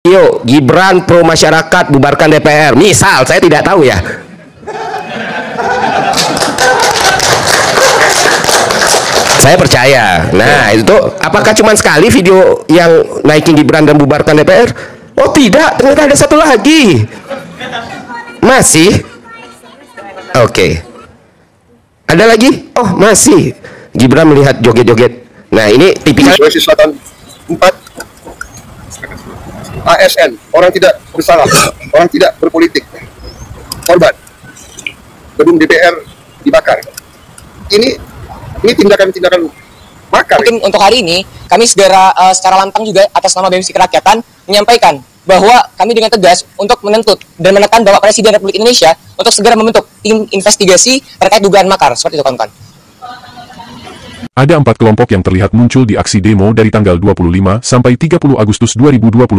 Yuk, Gibran pro masyarakat bubarkan DPR. Misal, saya tidak tahu ya. Saya percaya. Nah, itu apakah cuma sekali video yang naikin Gibran dan bubarkan DPR? Oh tidak, ternyata ada satu lagi. Masih? Oke. Ada lagi? Oh masih. Gibran melihat joget-joget. Nah ini tipikal. Sulawesi Selatan 4. ASN, orang tidak bersalah, orang tidak berpolitik, korban, gedung DPR dibakar. Ini tindakan-tindakan makar. Mungkin untuk hari ini kami segera secara lantang juga atas nama BEM Kerakyatan menyampaikan bahwa kami dengan tegas untuk menuntut dan menekan Bapak Presiden Republik Indonesia untuk segera membentuk tim investigasi terkait dugaan makar. Seperti itu kawan-kawan. Ada 4 kelompok yang terlihat muncul di aksi demo dari tanggal 25 sampai 30 Agustus 2025.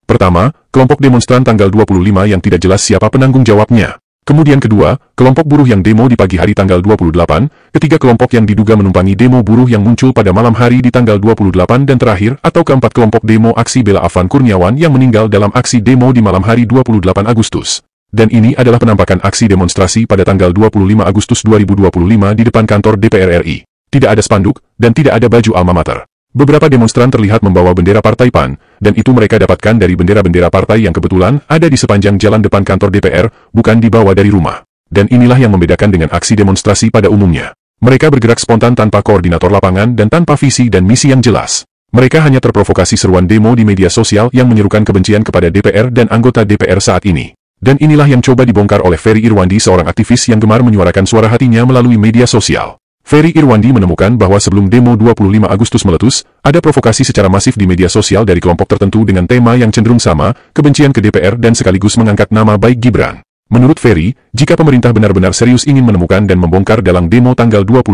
Pertama, kelompok demonstran tanggal 25 yang tidak jelas siapa penanggung jawabnya. Kemudian kedua, kelompok buruh yang demo di pagi hari tanggal 28, ketiga kelompok yang diduga menumpangi demo buruh yang muncul pada malam hari di tanggal 28 dan terakhir atau keempat kelompok demo aksi bela Afan Kurniawan yang meninggal dalam aksi demo di malam hari 28 Agustus. Dan ini adalah penampakan aksi demonstrasi pada tanggal 25 Agustus 2025 di depan kantor DPR RI. Tidak ada spanduk, dan tidak ada baju alma mater. Beberapa demonstran terlihat membawa bendera Partai PAN, dan itu mereka dapatkan dari bendera-bendera partai yang kebetulan ada di sepanjang jalan depan kantor DPR, bukan dibawa dari rumah. Dan inilah yang membedakan dengan aksi demonstrasi pada umumnya. Mereka bergerak spontan tanpa koordinator lapangan dan tanpa visi dan misi yang jelas. Mereka hanya terprovokasi seruan demo di media sosial yang menyerukan kebencian kepada DPR dan anggota DPR saat ini. Dan inilah yang coba dibongkar oleh Ferry Irwandi, seorang aktivis yang gemar menyuarakan suara hatinya melalui media sosial. Ferry Irwandi menemukan bahwa sebelum demo 25 Agustus meletus, ada provokasi secara masif di media sosial dari kelompok tertentu dengan tema yang cenderung sama, kebencian ke DPR dan sekaligus mengangkat nama baik Gibran. Menurut Ferry, jika pemerintah benar-benar serius ingin menemukan dan membongkar dalang demo tanggal 25,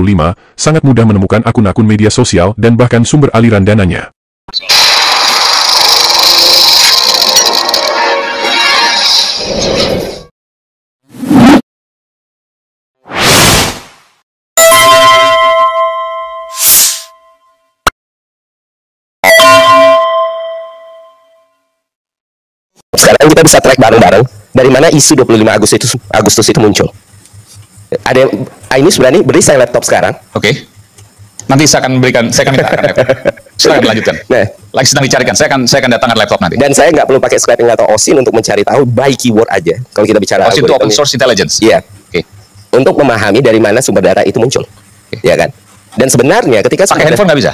sangat mudah menemukan akun-akun media sosial dan bahkan sumber aliran dananya. Sekarang kita bisa track bareng-bareng dari mana isu 25 Agustus itu muncul. Ada ini sudah nih, beri saya laptop sekarang. Oke. Nanti saya akan minta laptop. Silakan lanjutkan. Nah, lagi sedang dicarikan. Saya akan datangkan laptop nanti. Dan saya nggak perlu pakai scraping atau OSIN untuk mencari tahu by keyword aja. Kalau kita bicara OSIN itu open source intelligence. Iya. Oke. Untuk memahami dari mana sumber data itu muncul. Ya kan? Dan sebenarnya ketika pakai handphone nggak bisa?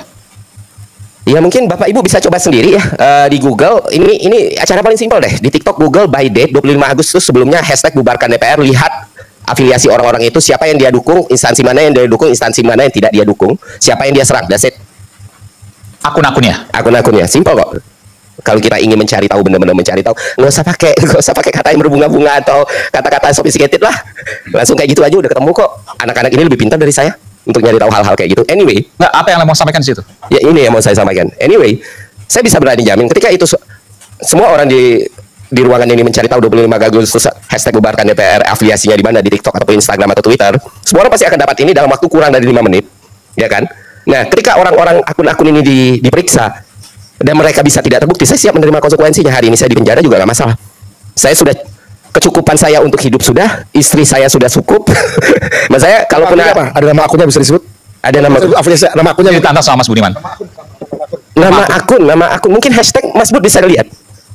Ya mungkin Bapak Ibu bisa coba sendiri ya di Google. Ini acara paling simpel deh. Di TikTok Google by date 25 Agustus, sebelumnya hashtag bubarkan DPR, lihat afiliasi orang-orang itu, siapa yang dia dukung, instansi mana yang dia dukung, instansi mana yang tidak dia dukung, siapa yang dia serang. That's it. Akun-akunnya. Akun-akunnya simpel kok. Kalau kita ingin mencari tahu, benar-benar mencari tahu, nggak usah pakai kata yang berbunga-bunga atau kata-kata sophisticated lah. Langsung kayak gitu aja udah ketemu kok. Anak-anak ini lebih pintar dari saya untuk nyari tahu hal-hal kayak gitu. Anyway, nah, apa yang mau sampaikan di situ? Ya ini yang mau saya sampaikan. Anyway, saya bisa berani jamin ketika itu semua orang di ruangan ini mencari tahu 25 Agustus hashtag bubarkan DPR, afiliasinya di mana, di TikTok ataupun Instagram atau Twitter, semua orang pasti akan dapat ini dalam waktu kurang dari 5 menit, ya kan? Nah, ketika orang-orang akun-akun ini diperiksa dan mereka bisa tidak terbukti, saya siap menerima konsekuensinya. Hari ini saya di penjara juga nggak masalah. Saya sudah kecukupan saya untuk hidup sudah, istri saya sudah cukup. Mas saya kalau pun apa? Ada nama akunnya bisa disebut? Ada nama akunnya ditantang sama Mas Budiman. Nama akun mungkin hashtag Mas Bud bisa lihat.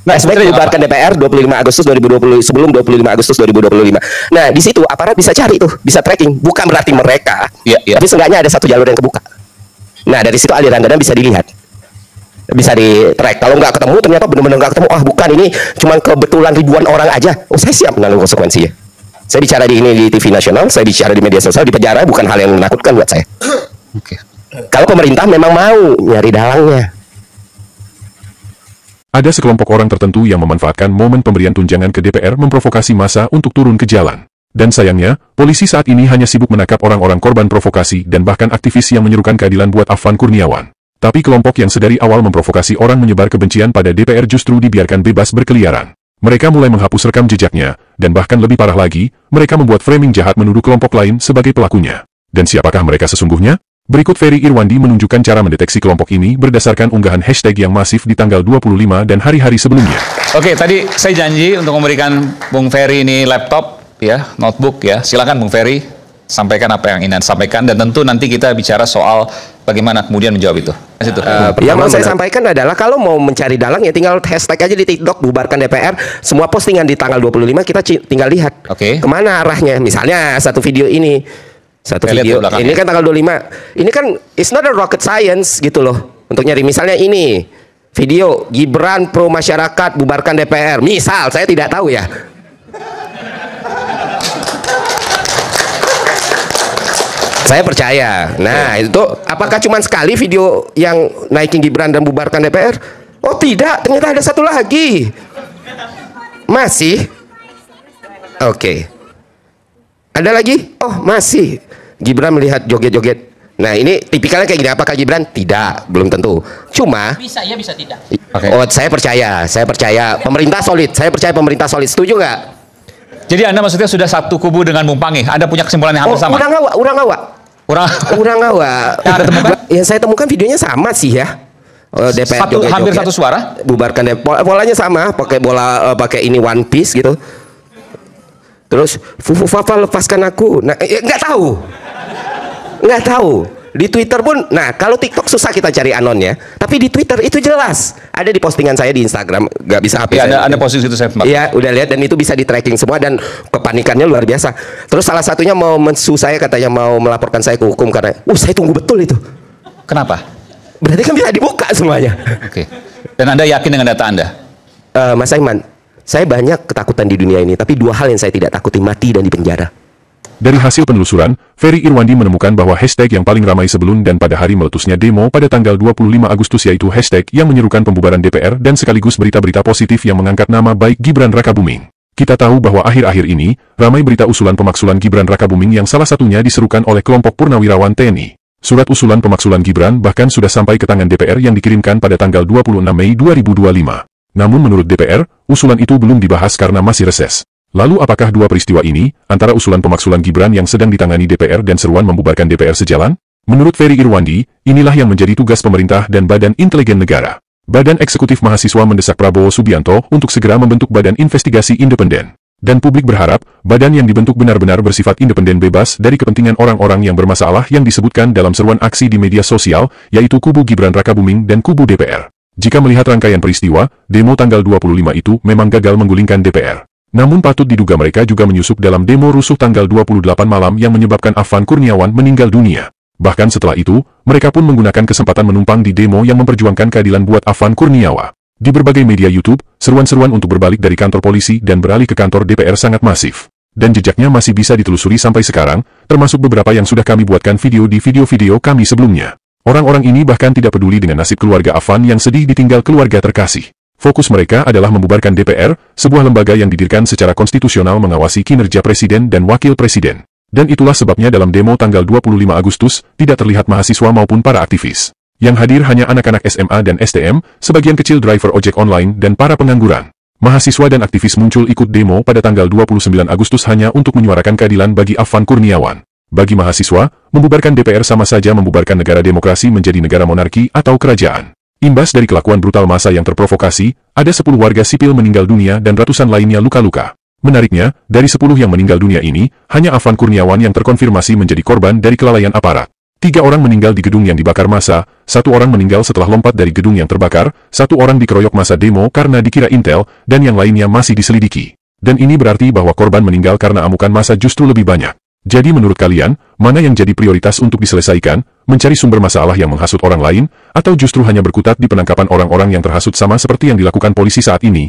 Nah, hashtag bubarkan DPR 25 Agustus 2020, sebelum 25 Agustus 2025. Nah, di situ aparat bisa cari tuh, bisa tracking. Bukan berarti mereka, tapi seenggaknya ada satu jalur yang kebuka. Nah, dari situ aliran dana bisa dilihat, bisa di track. Kalau nggak ketemu, ternyata benar-benar nggak ketemu. Bukan, ini cuma kebetulan ribuan orang aja. Saya siap menanggung konsekuensinya. Saya bicara di TV nasional, saya bicara di media sosial, di penjara, bukan hal yang menakutkan buat saya. Oke. Kalau pemerintah memang mau nyari dalangnya. Ada sekelompok orang tertentu yang memanfaatkan momen pemberian tunjangan ke DPR memprovokasi massa untuk turun ke jalan. Dan sayangnya, polisi saat ini hanya sibuk menangkap orang-orang korban provokasi dan bahkan aktivis yang menyerukan keadilan buat Afan Kurniawan. Tapi kelompok yang sedari awal memprovokasi orang menyebar kebencian pada DPR justru dibiarkan bebas berkeliaran. Mereka mulai menghapus rekam jejaknya, dan bahkan lebih parah lagi, mereka membuat framing jahat menuduh kelompok lain sebagai pelakunya. Dan siapakah mereka sesungguhnya? Berikut Ferry Irwandi menunjukkan cara mendeteksi kelompok ini berdasarkan unggahan hashtag yang masif di tanggal 25 dan hari-hari sebelumnya. Oke, tadi saya janji untuk memberikan Bung Ferry ini laptop, ya, notebook ya. Silakan Bung Ferry, sampaikan apa yang ingin Anda sampaikan, dan tentu nanti kita bicara soal bagaimana kemudian menjawab itu. Yang mau saya sampaikan adalah kalau mau mencari dalang ya tinggal hashtag aja di TikTok bubarkan DPR. Semua postingan di tanggal 25 kita tinggal lihat kemana arahnya. Misalnya satu video ini. Satu video, ini kan tanggal 25. Ini kan it's not a rocket science gitu loh. Untuk nyari misalnya ini video Gibran pro masyarakat bubarkan DPR. Misal, saya tidak tahu ya. Saya percaya. Nah, itu apakah cuma sekali video yang naikin Gibran dan bubarkan DPR? Oh tidak, ternyata ada satu lagi. Masih? Oke. Ada lagi? Oh masih. Gibran melihat joget-joget. Nah ini tipikalnya kayak gini. Apakah Gibran? Tidak, belum tentu. Cuma Bisa ya, bisa tidak. Oh saya percaya pemerintah solid. Saya percaya pemerintah solid. Setuju nggak? Jadi Anda maksudnya sudah satu kubu dengan Bung Pangi. Anda punya kesimpulan yang hampir sama? Urang ngawa. Yang Anda temukan? Yang saya temukan videonya sama sih ya. DPR hampir satu suara? Bubarkan DPR. Polanya sama. Pakai bola, pakai ini one piece gitu. Terus Fufu Fafa lepaskan aku. Nah, nggak tahu. Di Twitter pun, nah kalau TikTok susah kita cari anonnya, tapi di Twitter itu jelas. Ada di postingan saya di Instagram, nggak bisa HP. Ya, ada posisi itu saya. Iya, udah lihat dan itu bisa di tracking semua dan kepanikannya luar biasa. Terus salah satunya mau mensu saya, katanya mau melaporkan saya ke hukum karena, saya tunggu betul itu. Kenapa? Berarti kan bisa dibuka semuanya. Oke. Dan Anda yakin dengan data Anda? Mas Aiman, saya banyak ketakutan di dunia ini, tapi dua hal yang saya tidak takuti, mati dan dipenjara. Dari hasil penelusuran, Ferry Irwandi menemukan bahwa hashtag yang paling ramai sebelum dan pada hari meletusnya demo pada tanggal 25 Agustus yaitu hashtag yang menyerukan pembubaran DPR dan sekaligus berita-berita positif yang mengangkat nama baik Gibran Rakabuming. Kita tahu bahwa akhir-akhir ini, ramai berita usulan pemaksulan Gibran Rakabuming yang salah satunya diserukan oleh kelompok Purnawirawan TNI. Surat usulan pemaksulan Gibran bahkan sudah sampai ke tangan DPR yang dikirimkan pada tanggal 26 Mei 2025. Namun menurut DPR, usulan itu belum dibahas karena masih reses. Lalu apakah dua peristiwa ini, antara usulan pemaksulan Gibran yang sedang ditangani DPR dan seruan membubarkan DPR sejalan? Menurut Ferry Irwandi, inilah yang menjadi tugas pemerintah dan Badan Inteligen Negara. Badan Eksekutif Mahasiswa mendesak Prabowo Subianto untuk segera membentuk badan investigasi independen. Dan publik berharap, badan yang dibentuk benar-benar bersifat independen bebas dari kepentingan orang-orang yang bermasalah yang disebutkan dalam seruan aksi di media sosial, yaitu kubu Gibran Rakabuming dan kubu DPR. Jika melihat rangkaian peristiwa, demo tanggal 25 itu memang gagal menggulingkan DPR. Namun patut diduga mereka juga menyusup dalam demo rusuh tanggal 28 malam yang menyebabkan Afan Kurniawan meninggal dunia. Bahkan setelah itu, mereka pun menggunakan kesempatan menumpang di demo yang memperjuangkan keadilan buat Afan Kurniawan. Di berbagai media YouTube, seruan-seruan untuk berbalik dari kantor polisi dan beralih ke kantor DPR sangat masif. Dan jejaknya masih bisa ditelusuri sampai sekarang, termasuk beberapa yang sudah kami buatkan video di video-video kami sebelumnya. Orang-orang ini bahkan tidak peduli dengan nasib keluarga Afan yang sedih ditinggal keluarga terkasih. Fokus mereka adalah membubarkan DPR, sebuah lembaga yang didirikan secara konstitusional mengawasi kinerja presiden dan wakil presiden. Dan itulah sebabnya dalam demo tanggal 25 Agustus, tidak terlihat mahasiswa maupun para aktivis. Yang hadir hanya anak-anak SMA dan STM, sebagian kecil driver ojek online dan para pengangguran. Mahasiswa dan aktivis muncul ikut demo pada tanggal 29 Agustus hanya untuk menyuarakan keadilan bagi Afan Kurniawan. Bagi mahasiswa, membubarkan DPR sama saja membubarkan negara demokrasi menjadi negara monarki atau kerajaan. Imbas dari kelakuan brutal massa yang terprovokasi, ada 10 warga sipil meninggal dunia dan ratusan lainnya luka-luka. Menariknya, dari 10 yang meninggal dunia ini, hanya Afan Kurniawan yang terkonfirmasi menjadi korban dari kelalaian aparat. 3 orang meninggal di gedung yang dibakar massa, 1 orang meninggal setelah lompat dari gedung yang terbakar, 1 orang dikeroyok massa demo karena dikira intel, dan yang lainnya masih diselidiki. Dan ini berarti bahwa korban meninggal karena amukan massa justru lebih banyak. Jadi menurut kalian, mana yang jadi prioritas untuk diselesaikan, mencari sumber masalah yang menghasut orang lain, atau justru hanya berkutat di penangkapan orang-orang yang terhasut sama seperti yang dilakukan polisi saat ini?